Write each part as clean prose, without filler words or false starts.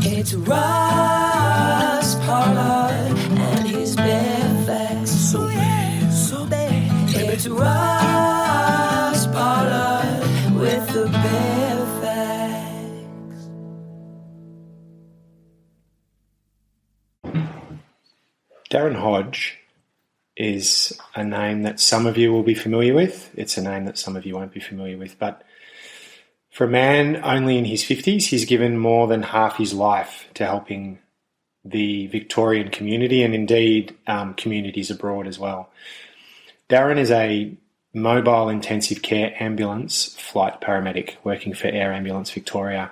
It's Ross Pollard and his bare facts. So bad, so bad. It's Ross Pollard with the bare facts. Darren Hodge is a name that some of you will be familiar with. It's a name that some of you won't be familiar with. But for a man only in his 50s, he's given more than half his life to helping the Victorian community and indeed communities abroad as well. Darren is a mobile intensive care ambulance flight paramedic working for Air Ambulance Victoria.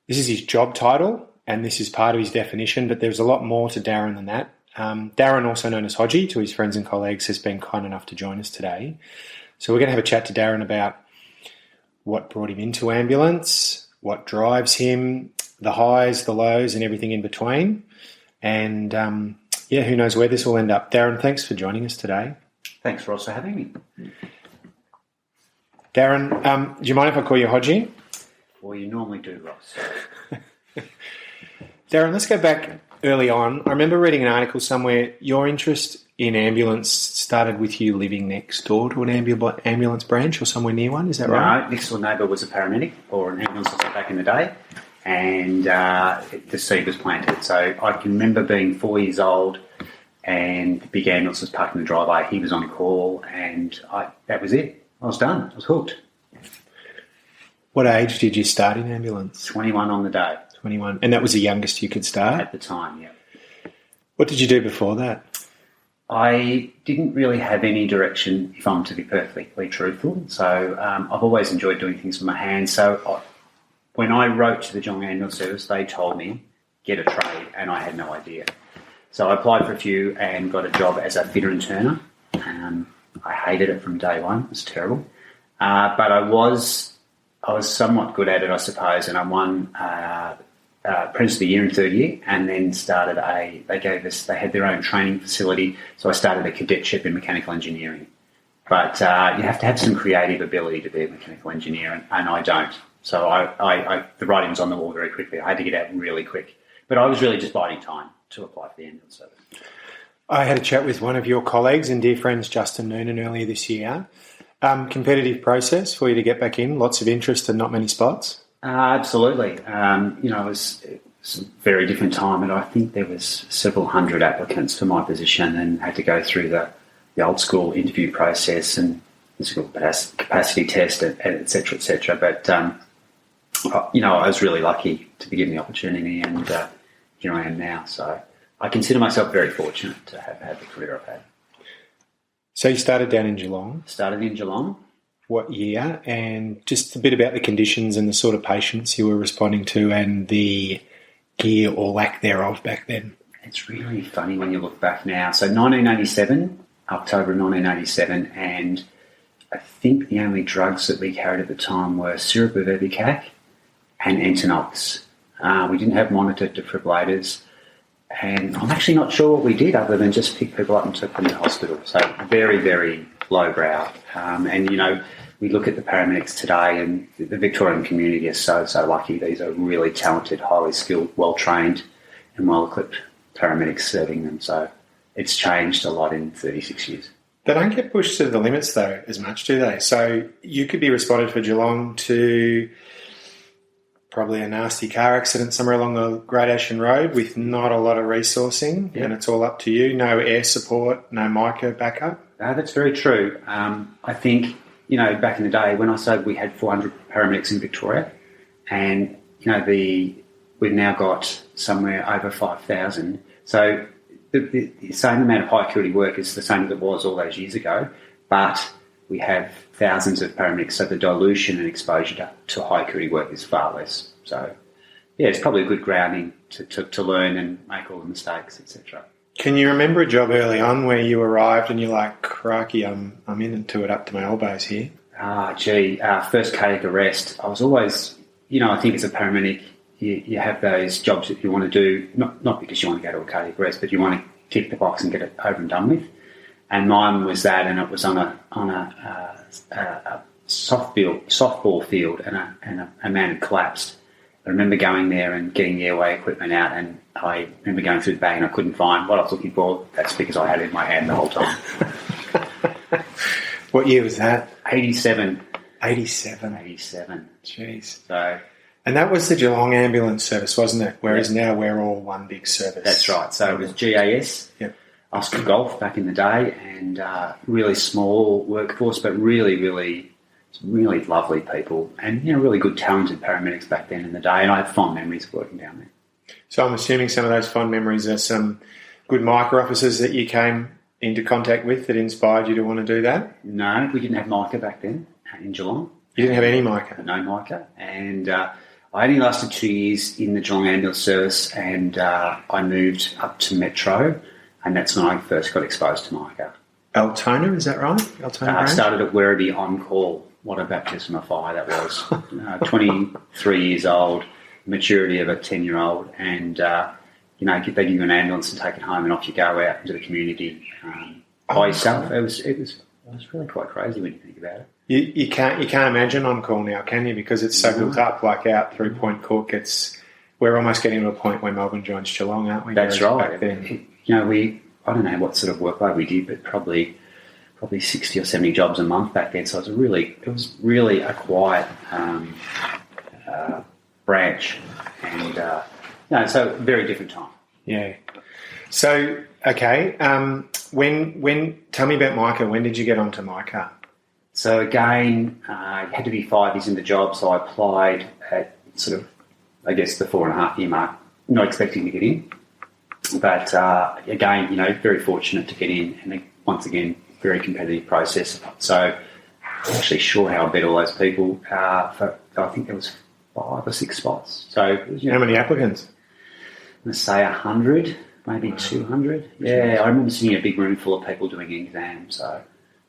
This is his job title and this is part of his definition, but there's a lot more to Darren than that. Darren, also known as Hodgie to his friends and colleagues, has been kind enough to join us today. So we're going to have a chat to Darren about what brought him into ambulance, what drives him, the highs, the lows, and everything in between. And who knows where this will end up. Darren, thanks for joining us today. Thanks, Ross, for having me. Darren, do you mind if I call you Hodgie? Well, you normally do, Ross. Darren, let's go back early on. I remember reading an article somewhere, your interest in ambulance started with you living next door to an ambulance branch or somewhere near one, is that right? No, next door neighbour was a paramedic or an ambulance officer back in the day, and the seed was planted. So I can remember being 4 years old and the big ambulance was parked in the driveway, he was on call, and that was it. I was done. I was hooked. What age did you start in ambulance? 21 on the day. 21. And that was the youngest you could start? At the time, yeah. What did you do before that? I didn't really have any direction, if I'm to be perfectly truthful. So I've always enjoyed doing things with my hands. So when I wrote to the Geelong Ambulance Service, they told me, get a trade, and I had no idea. So I applied for a few and got a job as a fitter and turner. I hated it from day one. It was terrible. But I was somewhat good at it, I suppose, and I won Apprentice of the Year in third year, and then started they had their own training facility, so I started a cadetship in mechanical engineering. But you have to have some creative ability to be a mechanical engineer, and I don't. So the writing was on the wall very quickly. I had to get out really quick. But I was really just biding time to apply for the ambulance service. I had a chat with one of your colleagues and dear friends, Justin Noonan, earlier this year. Competitive process for you to get back in, lots of interest and not many spots? Absolutely. It was a very different time, and I think there was several hundred applicants for my position and had to go through the old school interview process and physical capacity test, and et cetera, et cetera. But, I was really lucky to be given the opportunity, and here I am now. So I consider myself very fortunate to have had the career I've had. So you started down in Geelong? Started in Geelong. What year? And just a bit about the conditions and the sort of patients you were responding to and the gear or lack thereof back then. It's really funny when you look back now. So 1987, October of 1987, and I think the only drugs that we carried at the time were syrup of Evicac and Entonox. We didn't have monitored defibrillators. And I'm actually not sure what we did other than just pick people up and took them to hospital. So very, very lowbrow. We look at the paramedics today, and the Victorian community is so lucky. These are really talented, highly skilled, well-trained and well-equipped paramedics serving them. So it's changed a lot in 36 years. They don't get pushed to the limits, though, as much, do they? So you could be responded for Geelong to probably a nasty car accident somewhere along the Great Ocean Road with not a lot of resourcing, and it's all up to you. No air support, no MICA backup. That's very true. I think, back in the day when I said we had 400 paramedics in Victoria, and, we've now got somewhere over 5,000. So the same amount of high-acuity work is the same as it was all those years ago, but we have thousands of paramedics, so the dilution and exposure to high-acuity work is far less. So, it's probably a good grounding to learn and make all the mistakes, etc. Can you remember a job early on where you arrived and you're like, crikey, I'm into it up to my elbows here? First cardiac arrest. I was always, I think as a paramedic, you have those jobs that you want to do, not because you want to go to a cardiac arrest, but you want to tick the box and get it over and done with. and mine was that, and it was on a softball field, and a man had collapsed. I remember going there and getting the airway equipment out, and I remember going through the bag and I couldn't find what I was looking for. That's because I had it in my hand the whole time. What year was that? 87. 87. 87. Jeez. So, and that was the Geelong ambulance service, wasn't it? Whereas now we're all one big service. that's right. So it was GAS, Yep. Oscar Golf back in the day, and really small workforce, but really, really, really lovely people, and really good, talented paramedics back then in the day. And I have fond memories of working down there. So I'm assuming some of those fond memories are some good micro officers that you came into contact with that inspired you to want to do that? No, we didn't have mica back then in Geelong. You didn't have any mica? No mica. And I only lasted 2 years in the Geelong Ambulance Service, and I moved up to Metro, and that's when I first got exposed to mica. Altona, is that right? Altona I Branch? started at Werribee on call. What a baptism of fire that was. 23 years old, maturity of a 10-year-old, and they give you an ambulance and take it home, and off you go out into the community by yourself. It was really quite crazy when you think about it. You can't imagine on call now, can you? Because it's so built up, like out through Point Cook. We're almost getting to a point where Melbourne joins Geelong, aren't we? That's Whereas right. Back then. I don't know what sort of workload we did, but probably 60 or 70 jobs a month back then. So it was really a quiet branch, and so very different time. Yeah. So okay, when tell me about mica. When did you get onto mica? So again, you had to be 5 years in the job, so I applied at sort of, I guess, the 4.5 year mark, not expecting to get in. But again, very fortunate to get in, and once again, very competitive process. So I'm actually sure how I beat all those people. I think there was 5 or 6 spots. So How many applicants? Let's say 100, maybe 200. Yeah, I remember seeing a big room full of people doing exams. So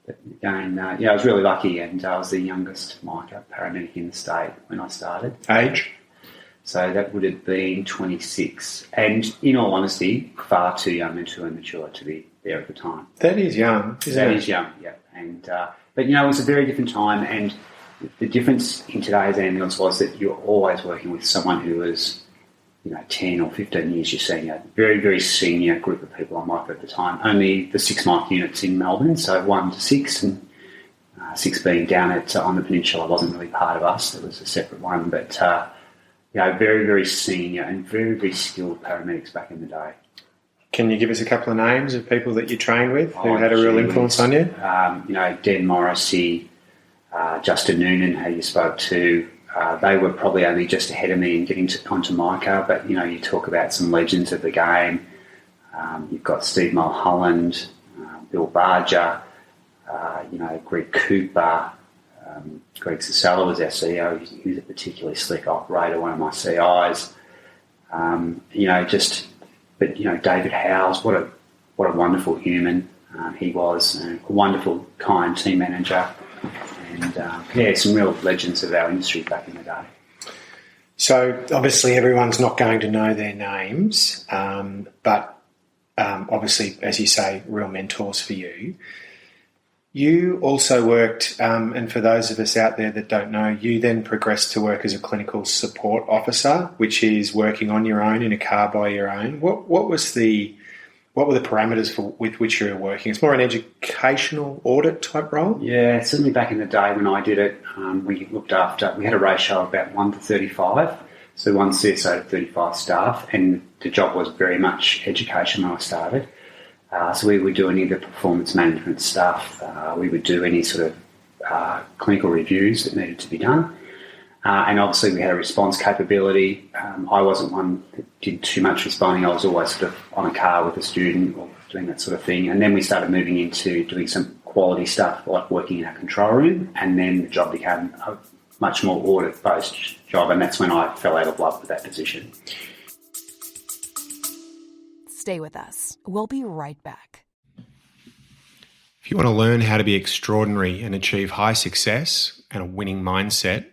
again, I was really lucky, and I was the youngest mica paramedic in the state when I started. Age? So that would have been 26. And in all honesty, far too young and too immature to be there at the time. That is young, isn't it? That is young, yeah. And but it was a very different time, and the difference in today's ambulance was that you're always working with someone who was 10 or 15 years your senior. Very, very senior group of people on mica at the time. Only the 6 mic units in Melbourne, so 1 to 6, and 6 being down on the peninsula wasn't really part of us. It was a separate one, but very, very senior and very, very skilled paramedics back in the day. Can you give us a couple of names of people that you trained with who had a real influence on you? Dan Morrissey, Justin Noonan, who you spoke to. They were probably only just ahead of me in getting onto mica, but you talk about some legends of the game. You've got Steve Mulholland, Bill Barger, Greg Cooper. Greg Sasella was our CEO. He was a particularly slick operator, one of my CIs. David Howes, what a wonderful human he was, a wonderful, kind team manager, and some real legends of our industry back in the day. So obviously everyone's not going to know their names, but obviously, as you say, real mentors for you. You also worked, and for those of us out there that don't know, you then progressed to work as a clinical support officer, which is working on your own in a car by your own. What were the parameters with which you were working? It's more an educational audit type role? Yeah, certainly back in the day when I did it, we had a ratio of about 1 to 35, so 1 CSO to 35 staff, and the job was very much education when I started. So we would do any of the performance management stuff. We would do any sort of clinical reviews that needed to be done. And obviously we had a response capability. I wasn't one that did too much responding. I was always sort of on a car with a student or doing that sort of thing. And then we started moving into doing some quality stuff, like working in a control room. And then the job became a much more audit-based job. And that's when I fell out of love with that position. Stay with us. We'll be right back. If you want to learn how to be extraordinary and achieve high success and a winning mindset,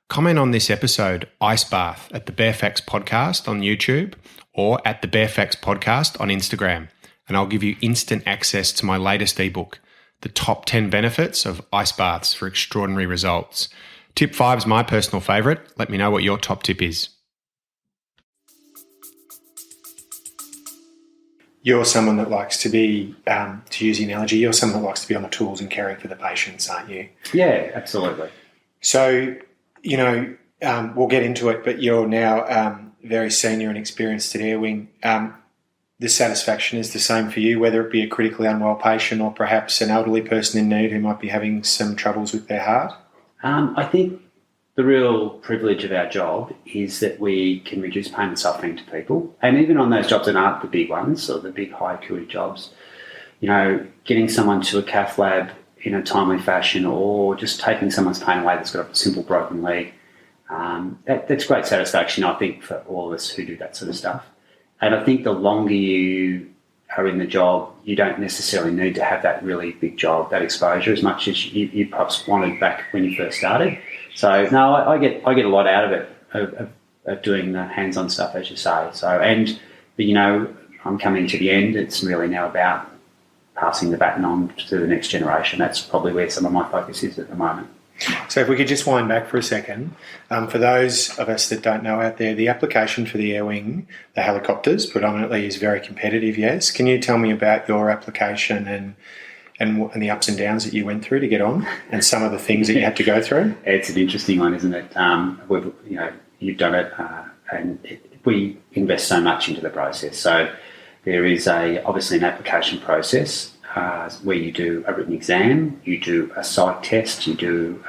comment on this episode, Ice Bath, at the Barefacts Podcast on YouTube or at the Barefacts Podcast on Instagram. and I'll give you instant access to my latest ebook, The Top 10 Benefits of Ice Baths for Extraordinary Results. Tip 5 is my personal favourite. Let me know what your top tip is. You're someone that likes to be, to use the analogy, you're someone that likes to be on the tools and caring for the patients, aren't you? Yeah, absolutely. So, we'll get into it, but you're now very senior and experienced at Air Wing. The satisfaction is the same for you, whether it be a critically unwell patient or perhaps an elderly person in need who might be having some troubles with their heart? I think the real privilege of our job is that we can reduce pain and suffering to people. And even on those jobs that aren't the big ones or the big high acuity jobs, getting someone to a cath lab in a timely fashion or just taking someone's pain away that's got a simple broken leg, that's great satisfaction, I think, for all of us who do that sort of stuff. And I think the longer you are in the job, you don't necessarily need to have that really big job, that exposure, as much as you perhaps wanted back when you first started. So, no, I get a lot out of it, of doing the hands-on stuff, as you say. So, I'm coming to the end. It's really now about passing the baton on to the next generation. That's probably where some of my focus is at the moment. So if we could just wind back for a second, for those of us that don't know out there, the application for the Air Wing, the helicopters predominantly, is very competitive, yes. Can you tell me about your application and the ups and downs that you went through to get on and some of the things that you had to go through? It's an interesting one, isn't it? You've done it, we invest so much into the process. So there is obviously an application process where you do a written exam, you do a psych test, you do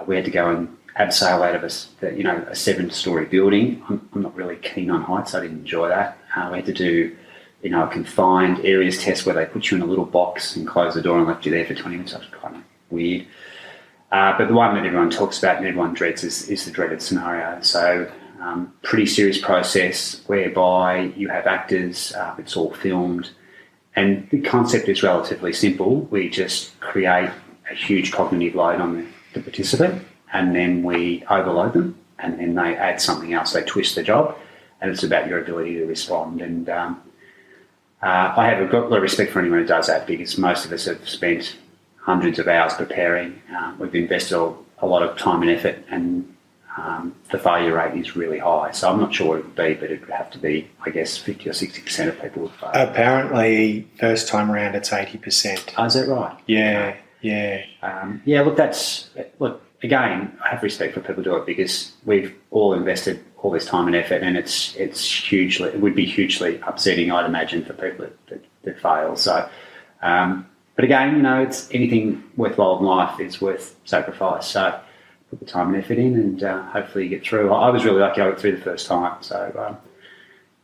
we had to go and abseil out of a 7-story building. I'm not really keen on heights, I didn't enjoy that. We had to do a confined areas test where they put you in a little box and close the door and left you there for 20 minutes. That was kind of weird. But the one that everyone talks about and everyone dreads is the dreaded scenario. So pretty serious process whereby you have actors, it's all filmed, and the concept is relatively simple. We just create a huge cognitive load on the participant, and then we overload them, and then they add something else. They twist the job, and it's about your ability to respond. And I have a lot of respect for anyone who does that, because most of us have spent hundreds of hours preparing. We've invested a lot of time and effort, and the failure rate is really high. So I'm not sure what it would be, but it would have to be, I guess, 50 or 60% of people would fail. Apparently, first time around, it's 80%. Oh, is that right? Yeah. Again, I have respect for people who do it, because we've all invested all this time and effort, and it would be hugely upsetting, I'd imagine, for people that fail. So, but again, it's anything worthwhile in life is worth sacrifice. So put the time and effort in, and hopefully you get through. I was really lucky I got through the first time. So,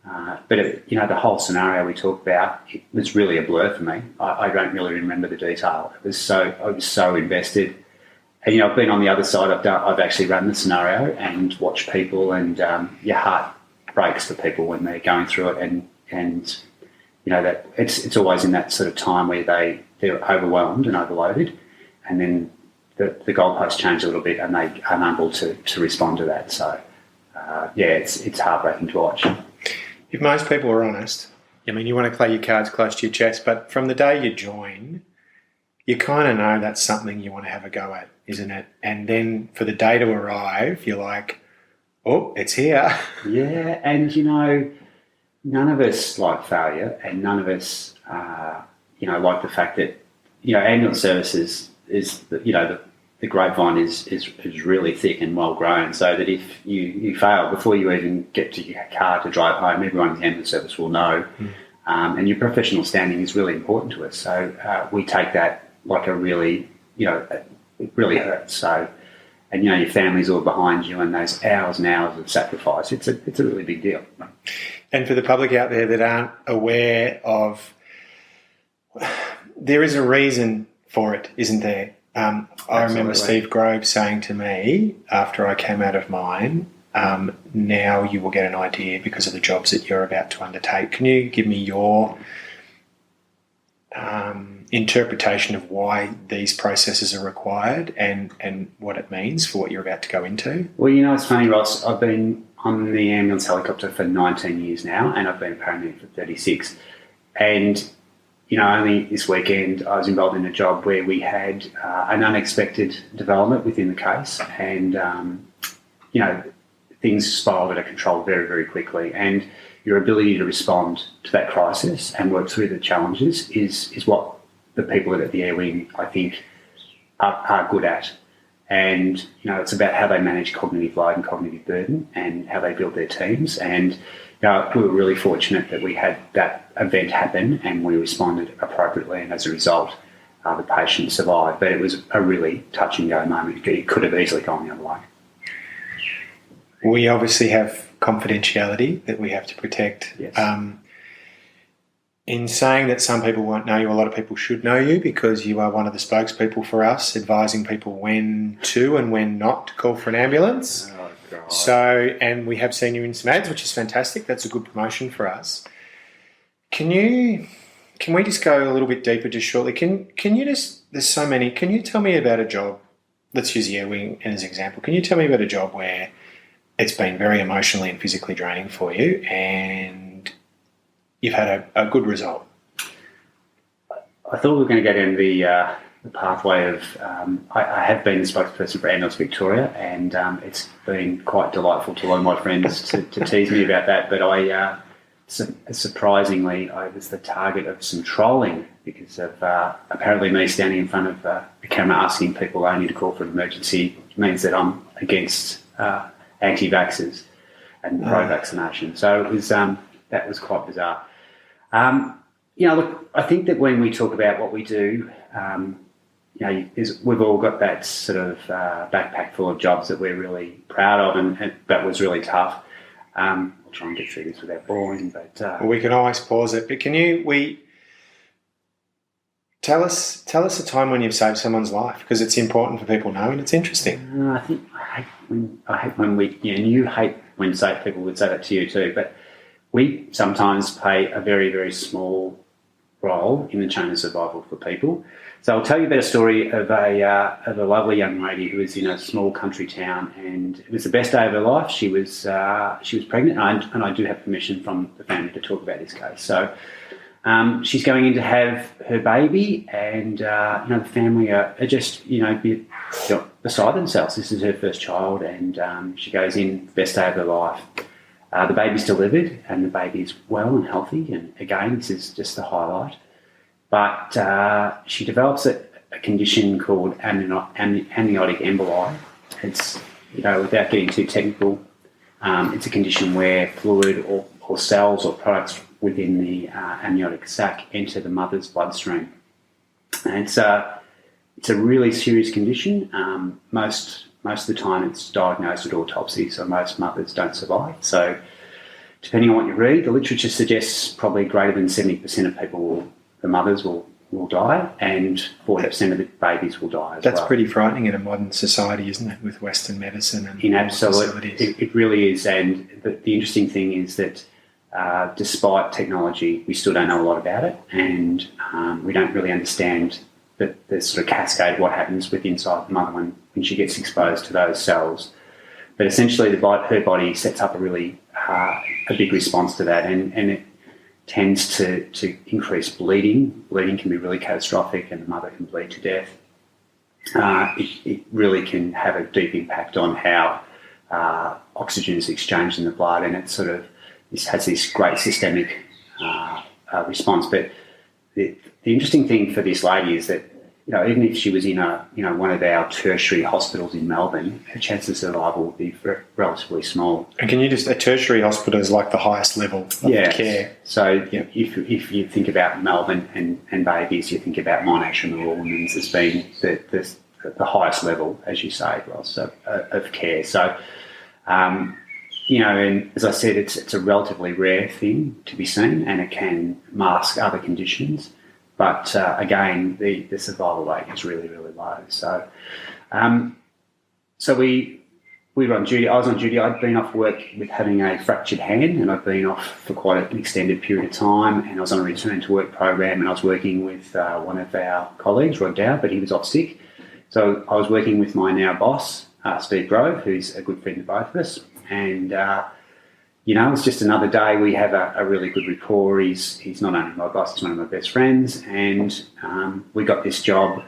the whole scenario we talked about, it was really a blur for me. I don't really remember the detail. I was so invested. And I've been on the other side. I've actually run the scenario and watched people, and your heart breaks for people when they're going through it, and that it's always in that sort of time where they're overwhelmed and overloaded, and then the goalposts change a little bit, and they are unable to respond to that. So it's heartbreaking to watch. If most people are honest, you want to play your cards close to your chest, but from the day you join, you kind of know that's something you want to have a go at, isn't it? And then for the day to arrive, you're like, oh, it's here. Yeah, and none of us like failure, and none of us, like the fact that, ambulance services is, the grapevine is really thick and well grown, so that if you fail before you even get to your car to drive home, everyone in the ambulance service will know. And your professional standing is really important to us. So we take that like a really, it really hurts. So, and your family's all behind you, and those hours and hours of sacrifice, it's a really big deal. And for the public out there that aren't aware of, there is a reason for it, isn't there? I remember Steve Grove saying to me after I came out of mine, now you will get an idea because of the jobs that you're about to undertake. Can you give me your interpretation of why these processes are required and what it means for what you're about to go into? Well, it's funny, Ross. I've been on the ambulance helicopter for 19 years now, and I've been a paramedic for 36. And, only this weekend I was involved in a job where we had an unexpected development within the case, and, things spiraled out of control very, very quickly. And your ability to respond to that crisis and work through the challenges is what the people at the Air Wing, I think, are good at. And, it's about how they manage cognitive load and cognitive burden and how they build their teams. And, we were really fortunate that we had that event happen and we responded appropriately. And as a result, the patient survived. But it was a really touch and go moment. It could have easily gone the other way. We obviously have confidentiality that we have to protect. Yes. In saying that some people won't know you, a lot of people should know you because you are one of the spokespeople for us, advising people when to and when not to call for an ambulance. Oh, God. So, and we have seen you in some ads, which is fantastic. That's a good promotion for us. Can we just go a little bit deeper just shortly? Can you just, there's so many, can you tell me about a job, let's use the Air Wing as an example. Can you tell me about a job where it's been very emotionally and physically draining for you and you've had a good result? I thought we were going to go down the pathway of... I have been the spokesperson for Ambulance Victoria, and it's been quite delightful to a lot of my friends to tease me about that, but surprisingly, I was the target of some trolling because of apparently me standing in front of the camera asking people only to call for an emergency means that I'm against anti-vaxxers and pro-vaccination. So it was that was quite bizarre. Look, I think that when we talk about what we do, we've all got that sort of backpack full of jobs that we're really proud of, and that was really tough. I'll try and get through this without boring, but well, we can always pause it. But can you tell us a time when you've saved someone's life, because it's important for people to know and it's interesting. I think I hate when we, and you hate when people would say that to you too, but we sometimes play a very, very small role in the chain of survival for people. So I'll tell you about a story of a lovely young lady who was in a small country town, and it was the best day of her life. She was pregnant, and I do have permission from the family to talk about this case. So she's going in to have her baby, and the family are just beside themselves. This is her first child, and she goes in, best day of her life. The baby's delivered, and the baby's well and healthy. And again, this is just the highlight. But she develops a condition called amniotic emboli. It's, without getting too technical, it's a condition where fluid or cells or products within the amniotic sac enter the mother's bloodstream. And it's a really serious condition. Most of the time it's diagnosed at autopsy, so most mothers don't survive. So depending on what you read, the literature suggests probably greater than 70% of people the mothers will die, and 40% of the babies will die as well. That's pretty frightening in a modern society, isn't it, with Western medicine and facilities? It really is. And the interesting thing is that despite technology, we still don't know a lot about it, and we don't really understand the sort of cascade of what happens with inside the mother when she gets exposed to those cells. But essentially, her body sets up a really a big response to that, and it tends to increase bleeding. Bleeding can be really catastrophic, and the mother can bleed to death. It really can have a deep impact on how oxygen is exchanged in the blood, and it has this great systemic response. But the interesting thing for this lady is that, even if she was in one of our tertiary hospitals in Melbourne, her chance of survival would be relatively small. And can you a tertiary hospital is like the highest level of care? So if you think about Melbourne and babies, you think about Monash and the Royal Women's as being the highest level, as you say, Ross, of care. So, and as I said, it's a relatively rare thing to be seen, and it can mask other conditions. But again, the survival rate is really, really low. So, we were on duty. I was on duty. I'd been off work with having a fractured hand, and I'd been off for quite an extended period of time. And I was on a return to work program, and I was working with one of our colleagues, Rod Dow, but he was off sick. So I was working with my now boss, Steve Grove, who's a good friend of both of us. And it's just another day. We have a really good rapport. He's not only my boss, he's one of my best friends, and we got this job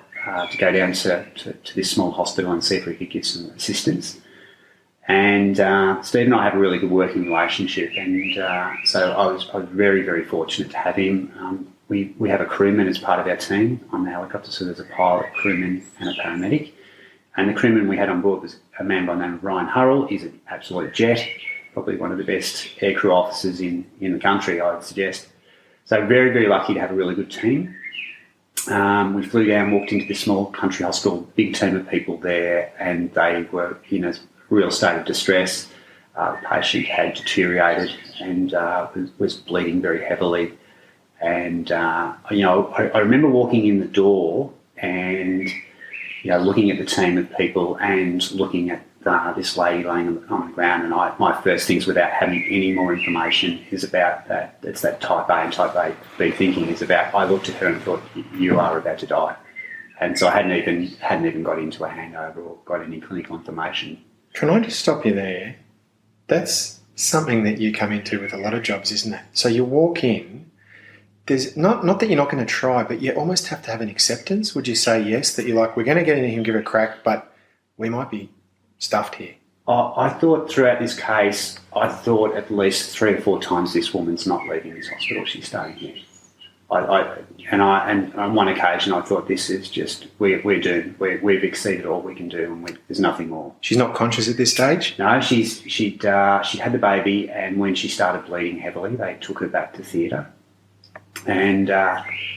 to go down to this small hospital and see if we could give some assistance. And Steve and I have a really good working relationship, and so I was very, very fortunate to have him. We have a crewman as part of our team on the helicopter, so there's a pilot, crewman and a paramedic. And the crewman we had on board was a man by the name of Ryan Hurrell. He's an absolute jet, probably one of the best aircrew officers in the country, I would suggest. So very, very lucky to have a really good team. We flew down, walked into this small country hospital, big team of people there, and they were in a real state of distress. The patient had deteriorated and was bleeding very heavily. And, I remember walking in the door and, looking at the team of people and looking at this lady laying on the ground. And my first things, without having any more information, is about that. It's that type A and type B thinking is about, I looked at her and thought, you are about to die. And so I hadn't even got into a handover or got any clinical information. Can I just stop you there? That's something that you come into with a lot of jobs, isn't it? So you walk in, there's not that you're not going to try, but you almost have to have an acceptance. Would you say yes, that you're like, we're going to get in here and give it a crack, but we might be stuffed here? I thought throughout this case, at least 3 or 4 times this woman's not leaving this hospital, she's staying here. And on one occasion I thought, this is just, we're doomed. We've exceeded all we can do, and there's nothing more. She's not conscious at this stage? No, she had the baby, and when she started bleeding heavily, they took her back to theatre. And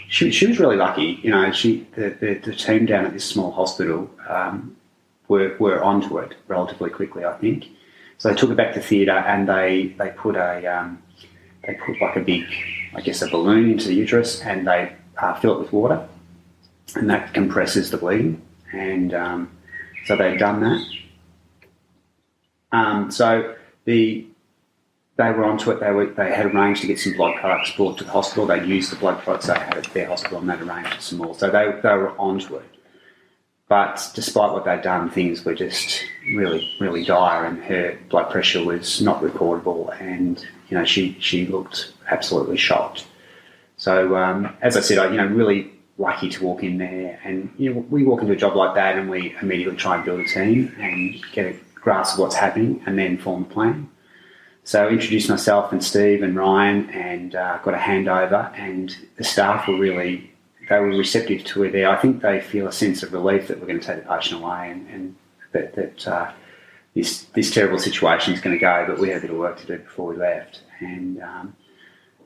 she was really lucky. The team down at this small hospital were onto it relatively quickly, I think. So they took her back to theatre, and they put like a big, I guess, a balloon into the uterus, and they fill it with water, and that compresses the bleeding. And so they'd done that. So they were onto it. They had arranged to get some blood products brought to the hospital. They used the blood products they had at their hospital, and they'd arranged some more. So they were onto it. But despite what they'd done, things were just really, really dire, and her blood pressure was not recordable, and she looked absolutely shocked. So as I said, really lucky to walk in there, and we walk into a job like that, and we immediately try and build a team and get a grasp of what's happening, and then form a plan. So I introduced myself and Steve and Ryan, and got a handover, and the staff were they were receptive to it there. I think they feel a sense of relief that we're going to take the patient away, and that this terrible situation is going to go, but we had a bit of work to do before we left. And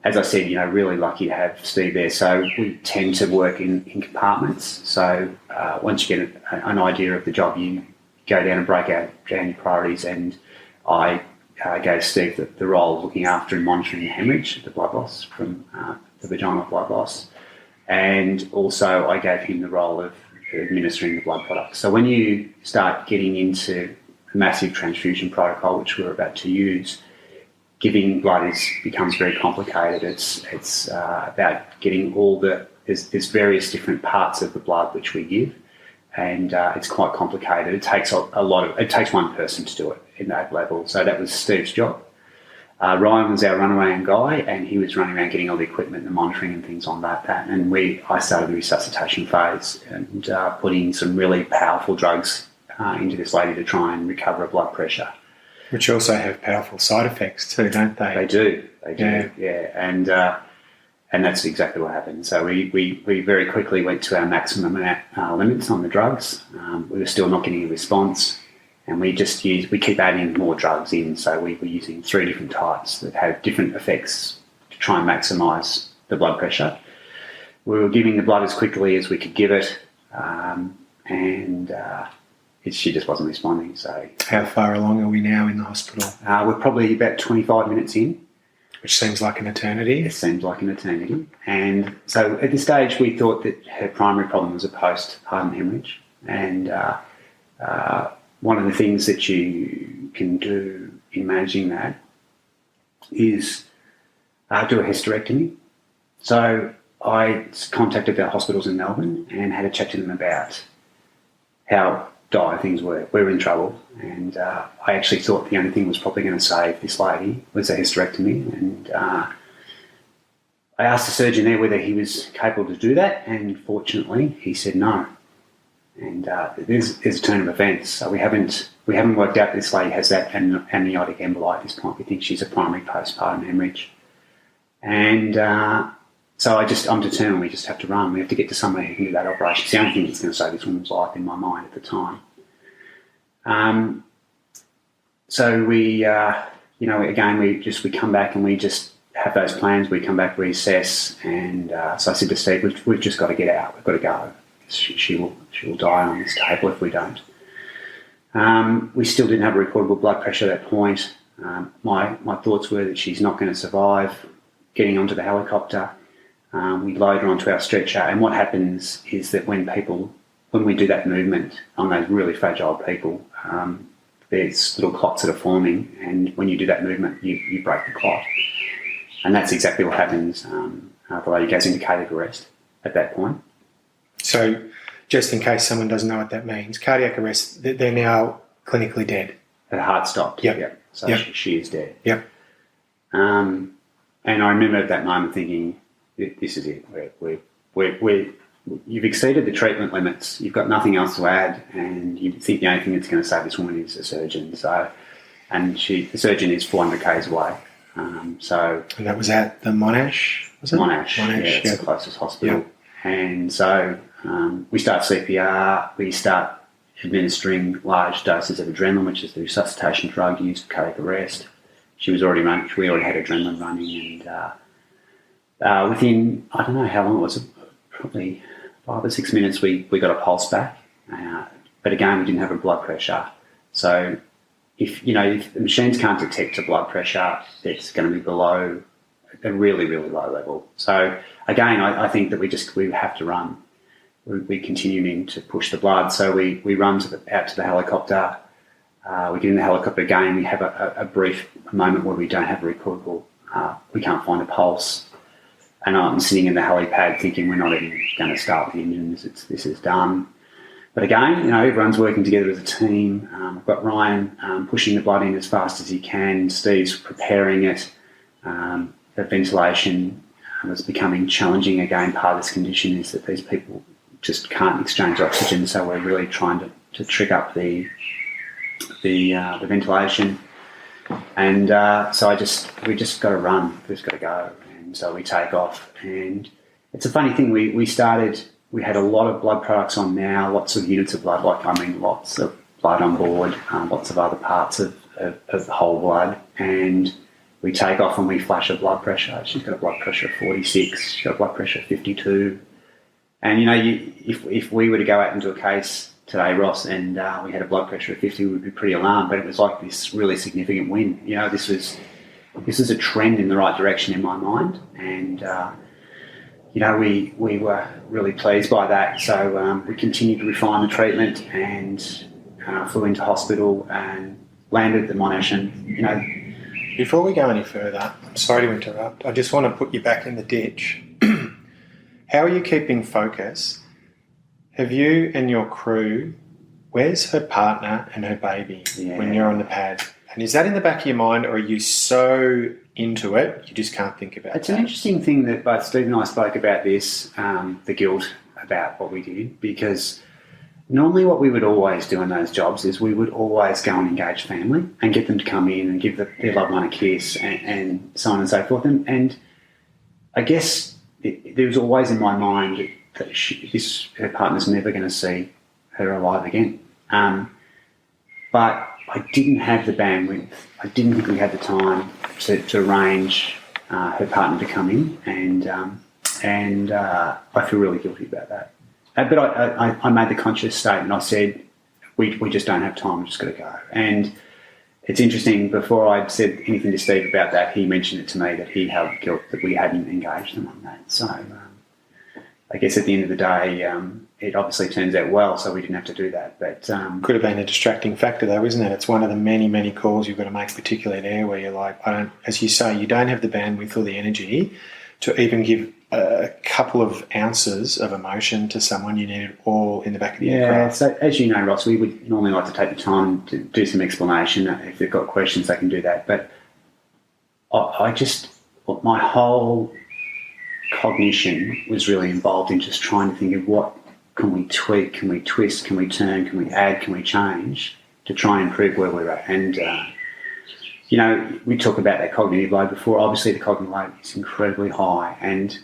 as I said, really lucky to have Steve there. So we tend to work in compartments. So once you get an idea of the job, you go down and break out down your priorities, and I gave Steve the role of looking after and monitoring the hemorrhage, the blood loss from the vaginal blood loss. And also I gave him the role of administering the blood products. So when you start getting into a massive transfusion protocol, which we're about to use, giving blood becomes very complicated. It's about getting there's various different parts of the blood which we give, and it's quite complicated. It takes it takes one person to do it in that level. So that was Steve's job. Ryan was our run-around guy, and he was running around getting all the equipment and monitoring and things on that. And I started the resuscitation phase and putting some really powerful drugs into this lady to try and recover her blood pressure. Which also have powerful side effects too, don't they? They do. Yeah. And that's exactly what happened. So we very quickly went to our maximum limits on the drugs. We were still not getting a response. And we keep adding more drugs in. So we were using 3 different types that have different effects to try and maximise the blood pressure. We were giving the blood as quickly as we could give it, she just wasn't responding. So how far along are we now in the hospital? We're probably about 25 minutes in. Which seems like an eternity. It seems like an eternity. And so at this stage we thought that her primary problem was a postpartum hemorrhage. And one of the things that you can do in managing that is do a hysterectomy. So I contacted the hospitals in Melbourne and had a chat to them about how dire things were, we were in trouble. And I actually thought the only thing was probably going to save this lady was a hysterectomy. And I asked the surgeon there whether he was capable to do that, and fortunately he said no. And there's a turn of events. So we haven't worked out this lady has that amniotic emboli at this point. We think she's a primary postpartum hemorrhage. And so I'm determined we just have to run. We have to get to somewhere who can do that operation. It's the only thing that's going to save this woman's life in my mind at the time. So we, again, we come back and we just have those plans. We come back, reassess, and so I said to Steve, we've just got to get out. We've got to go. She will die on this table if we don't. We still didn't have a recordable blood pressure at that point. My thoughts were that she's not going to survive getting onto the helicopter. We load her onto our stretcher, and what happens is that when we do that movement on those really fragile people, there's little clots that are forming, and when you do that movement, you break the clot. And that's exactly what happens. The lady goes into cardiac arrest at that point. So, just in case someone doesn't know what that means, cardiac arrest, they're now clinically dead. Her heart stopped. Yep. So yep. She is dead. Yep. And I remember at that moment thinking, this is it. You've exceeded the treatment limits. You've got nothing else to add, and you think the only thing that's going to save this woman is a surgeon. So, and the surgeon is 400 k's away. And that was at the Monash, was it? Monash, yeah, it's the closest hospital. Yep. And so we start CPR. We start administering large doses of adrenaline, which is the resuscitation drug used for cardiac arrest. She was already running. We already had adrenaline running, and within, I don't know how long it was, probably 5 or 6 minutes, we got a pulse back. But again, we didn't have a blood pressure. So if the machines can't detect a blood pressure, it's going to be below a really, really low level. So again, I think that we have to run. We're continuing to push the blood. So we run out to the helicopter. We get in the helicopter again. We have a brief moment where we don't have a recordable. We can't find a pulse. And I'm sitting in the helipad thinking we're not even going to start the engines. This is done. But again, everyone's working together as a team. I've got Ryan pushing the blood in as fast as he can. Steve's preparing it. The ventilation was becoming challenging again. Part of this condition is that these people just can't exchange oxygen, so we're really trying to trick up the ventilation. And so we just got to run. We just got to go. And so we take off. And it's a funny thing. We had a lot of blood products on now, lots of units of blood, lots of blood on board, lots of other parts of the whole blood. And we take off and we flash her blood pressure. She's got a blood pressure of 46. She's got a blood pressure of 52. And, if we were to go out into a case today, Ross, and we had a blood pressure of 50, we'd be pretty alarmed. But it was like this really significant win. This was a trend in the right direction in my mind. And, we were really pleased by that. So we continued to refine the treatment and flew into hospital and landed at the Monash. And, Before we go any further, I'm sorry to interrupt. I just want to put you back in the ditch. How are you keeping focus? Have you and your crew, where's her partner and her baby when you're on the pad? And is that in the back of your mind, or are you so into it you just can't think about it? It's an interesting thing that both Steve and I spoke about this, the guilt about what we did, because normally what we would always do in those jobs is we would always go and engage family and get them to come in and give their loved one a kiss and so on and so forth. And I guess there was always in my mind that her partner's never going to see her alive again. But I didn't have the bandwidth. I didn't think we had the time to arrange her partner to come in, and I feel really guilty about that. But I made the conscious statement. I said, we just don't have time. We've just got to go. And it's interesting, before I'd said anything to Steve about that, he mentioned it to me that he held guilt that we hadn't engaged them on that. So I guess at the end of the day, it obviously turns out well, so we didn't have to do that. But could have been a distracting factor though, isn't it? It's one of the many, many calls you've got to make, particularly there, where you're like, as you say, you don't have the bandwidth or the energy to even give a couple of ounces of emotion to someone, you need it all in the back of the Yeah, aircraft. so as you know, Ross, we would normally like to take the time to do some explanation. If they've got questions, they can do that. But my whole cognition was really involved in just trying to think of what can we tweak, can we twist, can we turn, can we add, can we change to try and improve where we're at. And, we talk about that cognitive load before. Obviously, the cognitive load is incredibly high. And,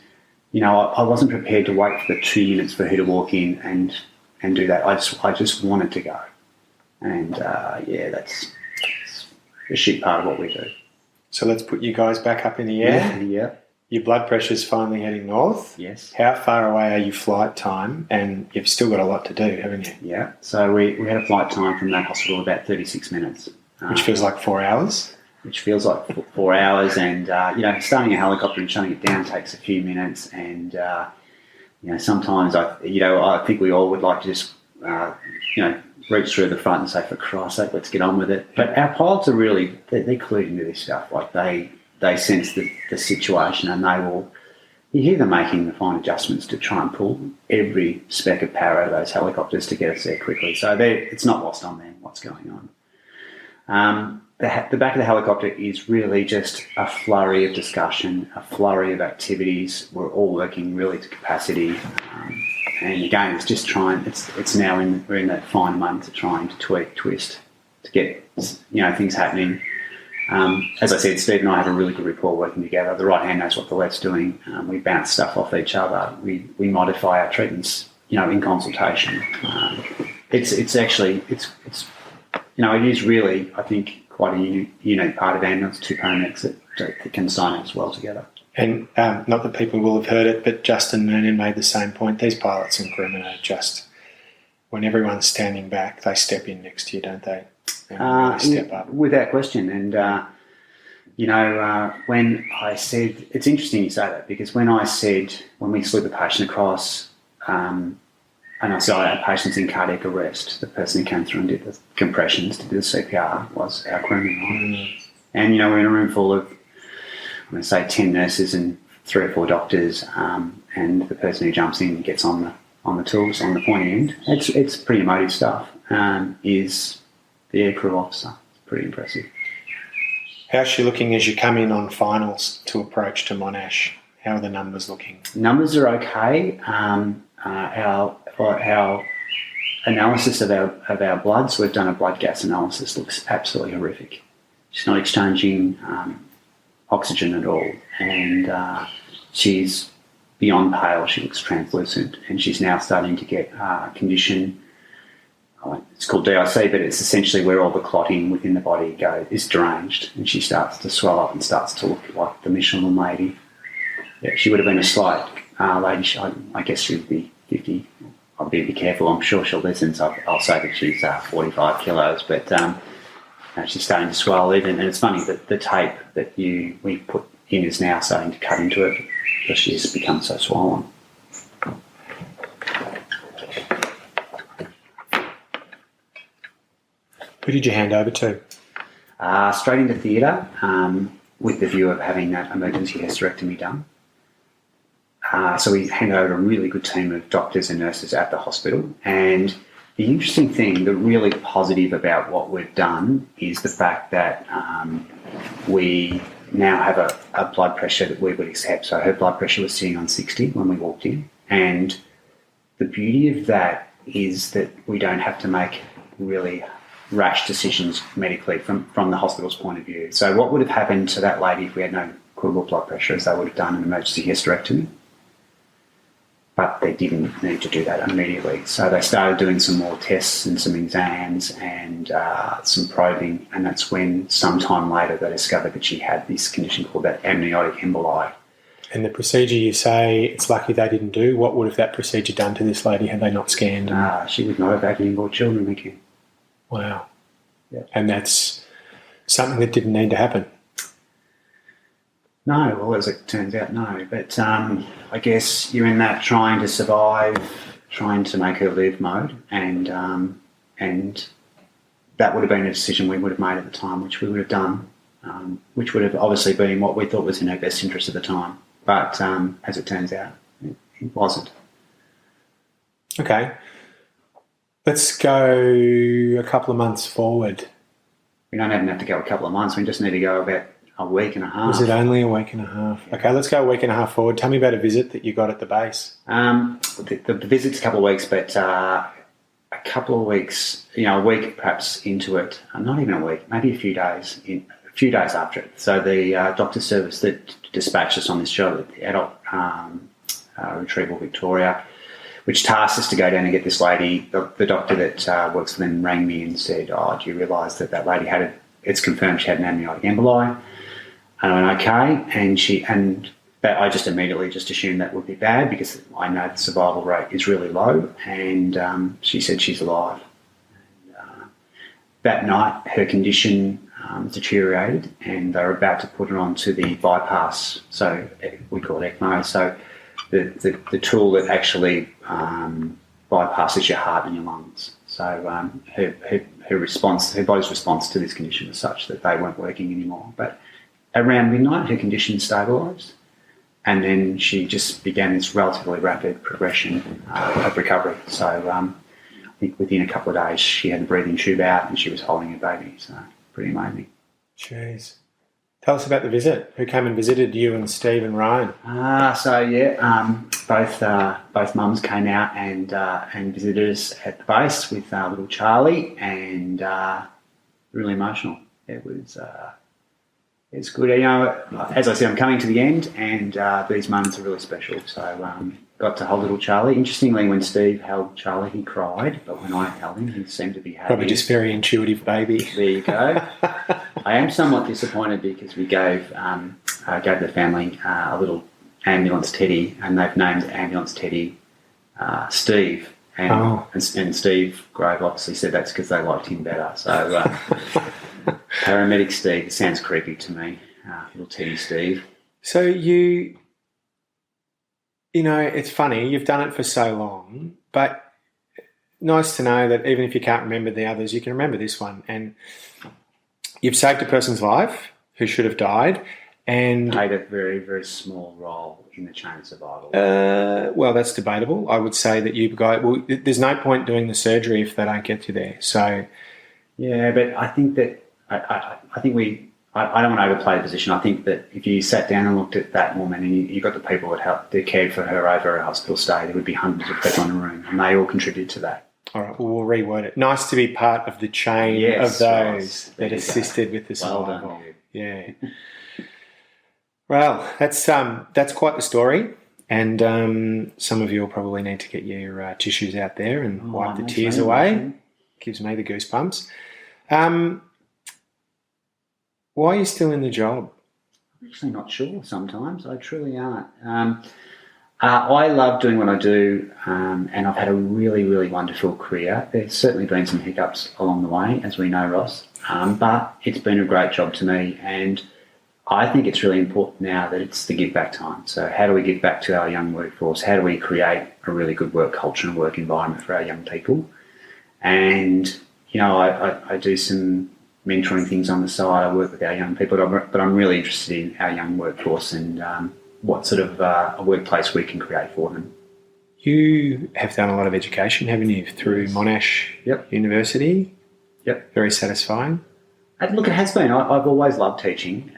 I wasn't prepared to wait for the 2 minutes for her to walk in and do that. I just wanted to go. And, that's a shit part of what we do. So let's put you guys back up in the air. Yeah. Your blood pressure's finally heading north. Yes. How far away are you flight time? And you've still got a lot to do, haven't you? Yeah. So we had a flight time from that hospital about 36 minutes. Which feels like 4 hours. Which feels like 4 hours. And, starting a helicopter and shutting it down takes a few minutes. And, sometimes I think we all would like to just, reach through the front and say, for Christ's sake, let's get on with it. But our pilots are really, they're clued into this stuff. Like they sense the situation, and you hear them making the fine adjustments to try and pull every speck of power out of those helicopters to get us there quickly. So it's not lost on them what's going on. The back of the helicopter is really just a flurry of discussion, a flurry of activities. We're all working really to capacity. And again, it's just we're in that fine moment of trying to tweak, twist, to get, things happening. As I said, Steve and I have a really good rapport working together. The right hand knows what the left's doing. We bounce stuff off each other. We modify our treatments, in consultation. It is really, I think, quite a unique part of ambulance, two paramedics that can sign us well together. And not that people will have heard it, but Justin Noonan made the same point. These pilots and crewmen are just, when everyone's standing back, they step in next to you, don't they? And really step up. Without question. And, when I said, it's interesting you say that, because when we slid the patient across, and I said, our patient's in cardiac arrest, the person who came through and did the compressions, to do the CPR, was our crewman. Mm. And, we're in a room full of, I'm going to say 10 nurses and 3 or 4 doctors, and the person who jumps in and gets on the tools, on the pointy end. It's pretty emotive stuff. Is the aircrew officer. It's pretty impressive. How's she looking as you come in on finals to approach to Monash? How are the numbers looking? Numbers are okay. Our analysis of our bloods, we've done a blood gas analysis, looks absolutely horrific. She's not exchanging oxygen at all, and she's beyond pale. She looks translucent, and she's now starting to get a condition. It's called DIC, but it's essentially where all the clotting within the body is deranged, and she starts to swell up and starts to look like the Michelin lady. Yeah, she would have been a slight lady. I guess she would be 50. I'll be careful. I'm sure she'll listen, so I'll say that she's 45 kilos, but she's starting to swell even. And it's funny that the tape that we put in is now starting to cut into it because she's become so swollen. Who did you hand over to? Straight into theatre with the view of having that emergency hysterectomy done. So we handed over a really good team of doctors and nurses at the hospital. And the interesting thing, the really positive about what we've done is the fact that we now have a blood pressure that we would accept. So her blood pressure was sitting on 60 when we walked in. And the beauty of that is that we don't have to make really rash decisions medically from the hospital's point of view. So what would have happened to that lady if we had no equivalent blood pressure is they would have done an emergency hysterectomy. But they didn't need to do that immediately. So they started doing some more tests and some exams and some probing, and that's when sometime later they discovered that she had this condition called that amniotic emboli. And the procedure you say it's lucky they didn't do, what would have that procedure done to this lady had they not scanned? She would not have had any more children again. Wow. Yeah. And that's something that didn't need to happen? No, well, as it turns out, no. But I guess you're in that trying to survive, trying to make her live mode, and that would have been a decision we would have made at the time, which we would have done, which would have obviously been what we thought was in her best interest at the time. But as it turns out, it wasn't. Okay. Let's go a couple of months forward. We don't even have to go a couple of months. We just need to go about a week and a half. Was it only a week and a half? Okay, let's go a week and a half forward. Tell me about a visit that you got at the base. The visit's a couple of weeks, but a couple of weeks, a week perhaps into it, not even a week, maybe a few days after it. So the doctor service that dispatched us on this job, the adult retrieval Victoria, which tasked us to go down and get this lady, the doctor that works for them rang me and said, do you realise that lady it's confirmed she had an amniotic emboli? And I went, okay. But I just immediately just assumed that would be bad because I know the survival rate is really low. And she said she's alive. And, that night, her condition deteriorated and they were about to put her onto the bypass. So we call it ECMO. So the tool that actually bypasses your heart and your lungs. So her body's response to this condition was such that they weren't working anymore. But around midnight, her condition stabilised, and then she just began this relatively rapid progression of recovery. So I think within a couple of days, she had the breathing tube out and she was holding her baby. So pretty amazing. Jeez. Tell us about the visit. Who came and visited you and Steve and Ryan? Both mums came out and visited us at the base with little Charlie, and really emotional. It's good. As I said, I'm coming to the end, and these moments are really special. So got to hold little Charlie. Interestingly, when Steve held Charlie, he cried, but when I held him, he seemed to be happy. Probably just very intuitive baby. There you go. I am somewhat disappointed because we gave the family a little ambulance teddy, and they've named the ambulance teddy Steve. And Steve Grove obviously said that's because they liked him better. So Paramedic Steve, it sounds creepy to me. Little teddy Steve. So it's funny, you've done it for so long, but nice to know that even if you can't remember the others, you can remember this one. And you've saved a person's life who should have died. And played a very, very small role in the chain of survival. Well, that's debatable. I would say that there's no point doing the surgery if they don't get you there. So, yeah, but I think that I don't want to overplay the position. I think that if you sat down and looked at that woman and you got the people that cared for her over her hospital stay, there would be hundreds of people in the room, and they all contributed to that. All right, well, we'll reword it. Nice to be part of the chain of those that assisted with the survival. Well done, yeah. Well, that's quite the story, and some of you will probably need to get your tissues out there and wipe the tears away. Gives me the goosebumps. Why are you still in the job? I'm actually not sure sometimes. I truly aren't. I love doing what I do, and I've had a really, really wonderful career. There's certainly been some hiccups along the way, as we know, Ross, but it's been a great job to me, and I think it's really important now that it's the give back time. So how do we give back to our young workforce? How do we create a really good work culture and work environment for our young people? And, I do some mentoring things on the side. I work with our young people, but I'm really interested in our young workforce and what sort of a workplace we can create for them. You have done a lot of education, haven't you, through Monash University? Yep. Very satisfying. Look, it has been. I've always loved teaching,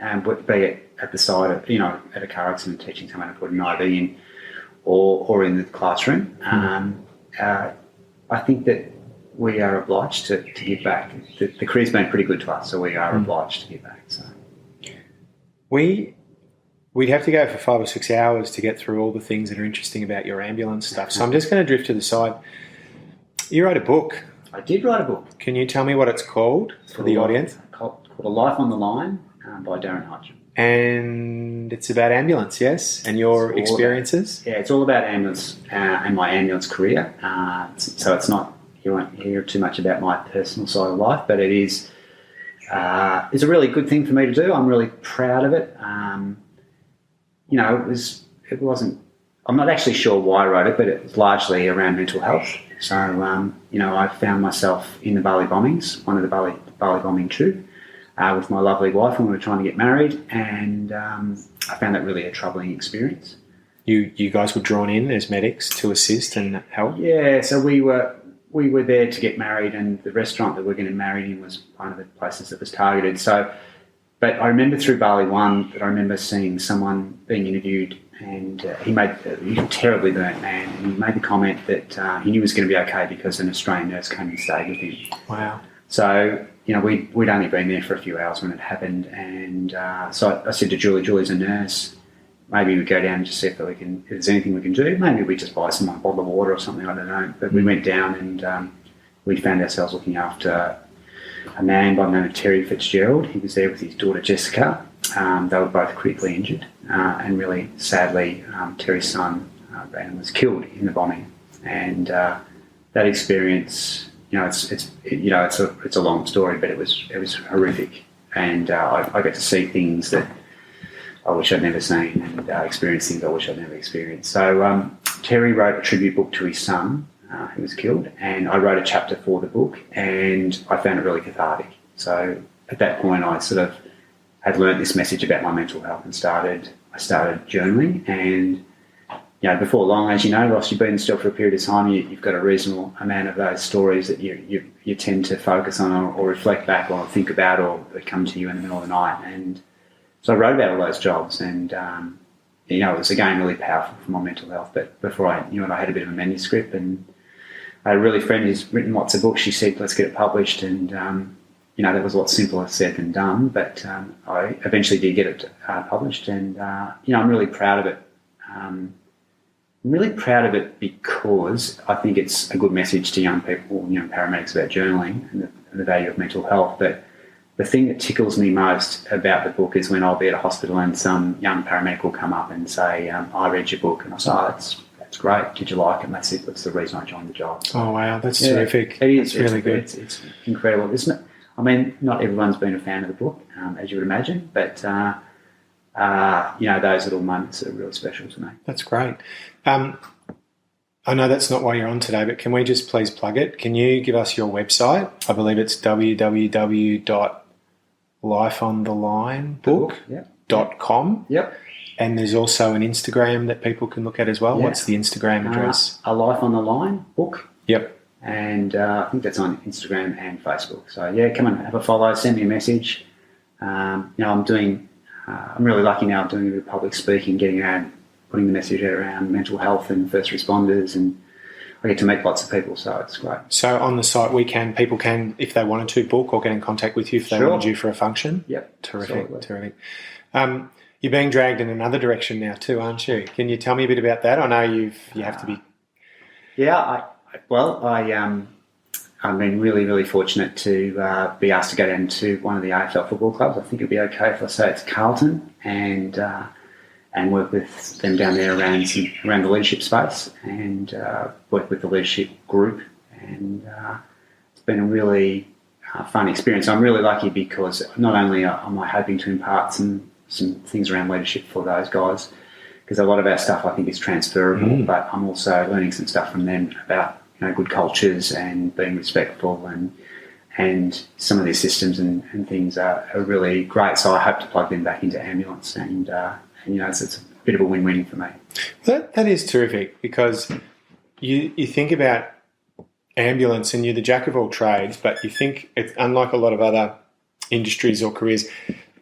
be it at the side of, at a car accident, teaching someone to put an IV in or in the classroom. I think that we are obliged to give back. The career's been pretty good to us, so we are obliged to give back. So we'd have to go for 5 or 6 hours to get through all the things that are interesting about your ambulance stuff. So I'm just going to drift to the side. You wrote a book. I did write a book. Can you tell me what it's called for the audience? Called A Life on the Line by Darren Hodge. And it's about ambulance, yes? And your experiences? It's all about ambulance and my ambulance career. So it's not, you won't hear too much about my personal side of life, but it's a really good thing for me to do. I'm really proud of it. It wasn't, I'm not actually sure why I wrote it, but it was largely around mental health. So, I found myself in the Bali bombings, one of the Bali bombing two, with my lovely wife when we were trying to get married. And I found that really a troubling experience. You guys were drawn in as medics to assist and help? Yeah, so we were there to get married, and the restaurant that we're getting married in was one of the places that was targeted. So, but I remember through Bali One that I remember seeing someone being interviewed, and he was a terribly burnt man, and he made the comment that he knew he was going to be okay because an Australian nurse came and stayed with him. Wow. So, we'd only been there for a few hours when it happened, and so I said to Julie's a nurse, maybe we go down and just see if there's anything we can do. Maybe we just buy someone a bottle of water or something, I don't know. But we went down and we found ourselves looking after a man by the name of Terry Fitzgerald. He was there with his daughter Jessica. They were both critically injured, and really sadly, Terry's son Brandon was killed in the bombing. And that experience, it's a long story, but it was horrific. And I get to see things that I wish I'd never seen, and experience things I wish I'd never experienced. So Terry wrote a tribute book to his son who was killed, and I wrote a chapter for the book, and I found it really cathartic. So at that point, I sort of had learnt this message about my mental health and I started journaling. And before long, as you know, whilst you've been still for a period of time, you've got a reasonable amount of those stories that you tend to focus on or reflect back or think about, or that come to you in the middle of the night. And so I wrote about all those jobs, and it was again really powerful for my mental health. But before I knew it, I had a bit of a manuscript, and I had a really friend who's written lots of books. She said, "Let's get it published," and that was a lot simpler said than done. But I eventually did get it published, and I'm really proud of it. I'm really proud of it because I think it's a good message to young people, paramedics, about journaling and the value of mental health. But the thing that tickles me most about the book is when I'll be at a hospital and some young paramedic will come up and say, "I read your book," and I say, "Oh, that's great. Did you like it?" And that's it. That's the reason I joined the job. Oh wow, that's terrific. It is. It's really good. It's incredible. Not everyone's been a fan of the book, as you would imagine, but those little moments are really special to me. That's great. I know that's not why you're on today, but can we just please plug it? Can you give us your website? I believe it's www.lifeonthelineBook.com. Yep. And there's also an Instagram that people can look at as well. Yeah. What's the Instagram address? A Life on the Line book. Yep. And I think that's on Instagram and Facebook. So come and have a follow. Send me a message. I'm really lucky now. I'm doing a bit of public speaking, getting around, putting the message out around mental health and first responders, and I get to meet lots of people, so it's great. So on the site, people can, if they wanted to, book or get in contact with you if they wanted you for a function? Yep. Terrific. You're being dragged in another direction now too, aren't you? Can you tell me a bit about that? I know you have to be... Yeah, I've been really, really fortunate to be asked to go down to one of the AFL football clubs. I think it'd be okay if I say it's Carlton, and work with them down there around the leadership space, and work with the leadership group. And it's been a really fun experience. I'm really lucky because not only am I hoping to impart some things around leadership for those guys, because a lot of our stuff I think is transferable, but I'm also learning some stuff from them about good cultures and being respectful, and some of these systems and things are really great. So I hope to plug them back into ambulance, and it's a bit of a win-win for me. That is terrific, because you think about ambulance and you're the jack of all trades, but you think it's unlike a lot of other industries or careers.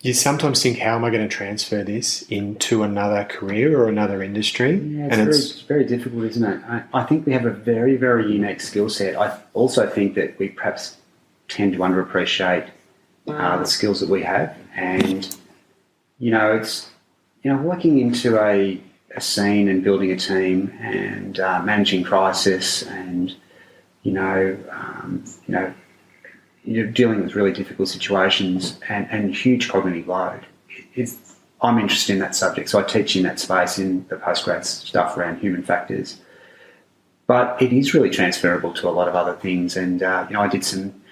You sometimes think, how am I going to transfer this into another career or another industry? Yeah, it's very difficult, isn't it? I think we have a very, very unique skill set. I also think that we perhaps tend to underappreciate the skills that we have. And, it's, working into a scene and building a team and managing crisis and, you're dealing with really difficult situations and huge cognitive load. I'm interested in that subject, so I teach in that space in the postgrad stuff around human factors. But it is really transferable to a lot of other things, and I did some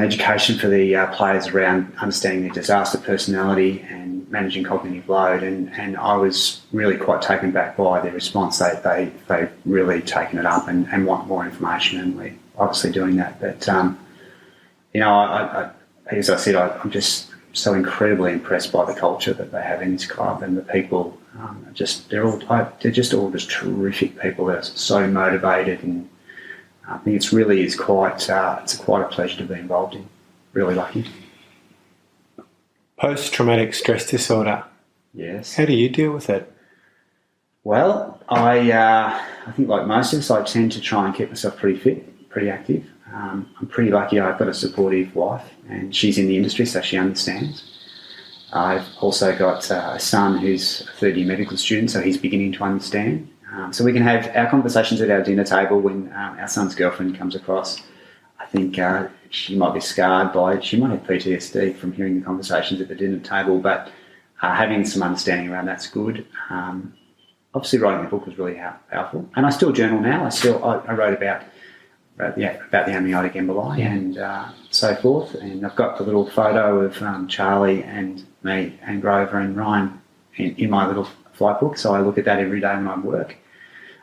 education for the players around understanding their disaster personality and managing cognitive load, and I was really quite taken back by their response. They've really taken it up and want more information, and we're obviously doing that. But I, as I said, I'm just so incredibly impressed by the culture that they have in this club, and the people. They're just all terrific people. They're so motivated, and I think it's quite a pleasure to be involved in. Really lucky. Post-traumatic stress disorder. Yes. How do you deal with it? Well, I think like most of us, I tend to try and keep myself pretty fit, pretty active. I'm pretty lucky. I've got a supportive wife, and she's in the industry, so she understands. I've also got a son who's a third-year medical student, so he's beginning to understand. So we can have our conversations at our dinner table when our son's girlfriend comes across. I think she might be scarred by it. She might have PTSD from hearing the conversations at the dinner table, but having some understanding around that's good. Obviously, writing the book was really powerful, and I still journal now. I wrote about the amniotic emboli and so forth, and I've got the little photo of Charlie and me and Grover and Ryan in my little flight book, so I look at that every day when I work.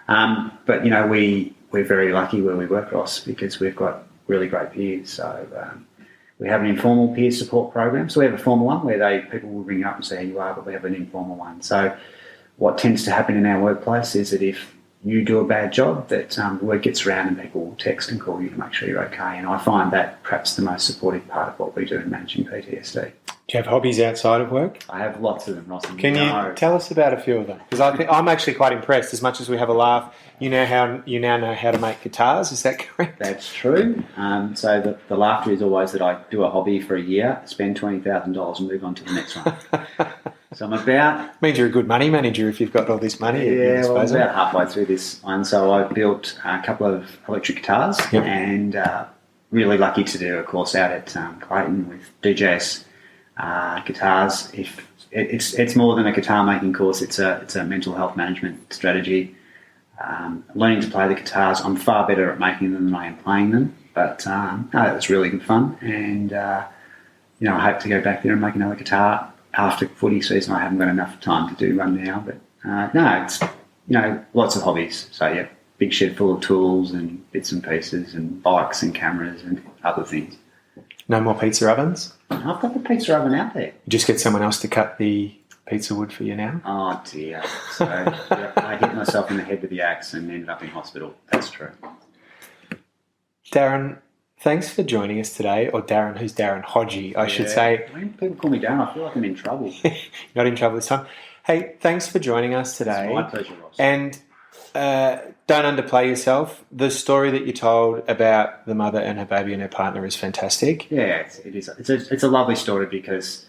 But we're very lucky where we work, Ross, because we've got really great peers. So we have an informal peer support program. So we have a formal one where people will ring up and say how you are, but we have an informal one. So what tends to happen in our workplace is that if you do a bad job, that the word gets around and people will text and call you to make sure you're okay. And I find that perhaps the most supportive part of what we do in managing PTSD. Do you have hobbies outside of work? I have lots of them, Ross. Can you tell us about a few of them? Because I'm actually quite impressed. As much as we have a laugh, you now know how to make guitars. Is that correct? That's true. So the laughter is always that I do a hobby for a year, spend $20,000 and move on to the next one. So I'm about... Means you're a good money manager if you've got all this money. Yeah, well, I'm about halfway through this one. So I built a couple of electric guitars and really lucky to do a course out at Clayton with DJs guitars. If it's more than a guitar making course, it's a mental health management strategy. Learning to play the guitars, I'm far better at making them than I am playing them. But no, it was really good fun, and I hope to go back there and make another guitar after footy season. I haven't got enough time to do one now, but no, it's lots of hobbies. So yeah, big shed full of tools and bits and pieces and bikes and cameras and other things. No more pizza ovens? I've got the pizza oven out there. You just get someone else to cut the pizza wood for you now? Oh dear. So I hit myself in the head with the axe and ended up in hospital. That's true. Darren, thanks for joining us today. Or Darren, who's Darren Hodge, I should say. When people call me Darren, I feel like I'm in trouble. Not in trouble this time. Hey, thanks for joining us today. It's my pleasure, Ross. And don't underplay yourself. The story that you told about the mother and her baby and her partner is fantastic. Yeah, it is. It's a lovely story because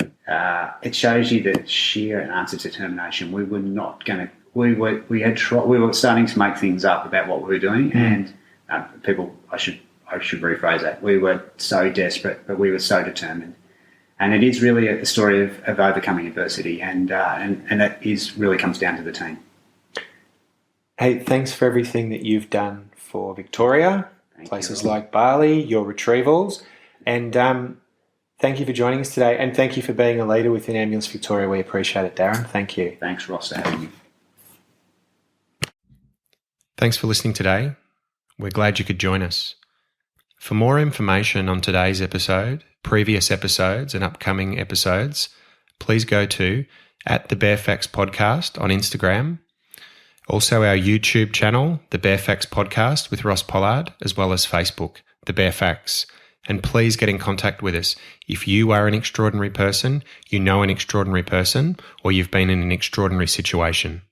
it shows you the sheer and utter determination. We were not going to. We were starting to make things up about what we were doing, and people. I should rephrase that. We were so desperate, but we were so determined. And it is really a story of overcoming adversity, and that really comes down to the team. Hey, thanks for everything that you've done for Victoria, places like Bali, your retrievals, and thank you for joining us today, and thank you for being a leader within Ambulance Victoria. We appreciate it, Darren. Thank you. Thanks, Ross, for having me. Thanks for listening today. We're glad you could join us. For more information on today's episode, previous episodes and upcoming episodes, please go to @TheBareFacts Podcast on Instagram. Also our YouTube channel, The Bare Facts Podcast with Ross Pollard, as well as Facebook, The Bare Facts. And please get in contact with us. If you are an extraordinary person, you know an extraordinary person, or you've been in an extraordinary situation.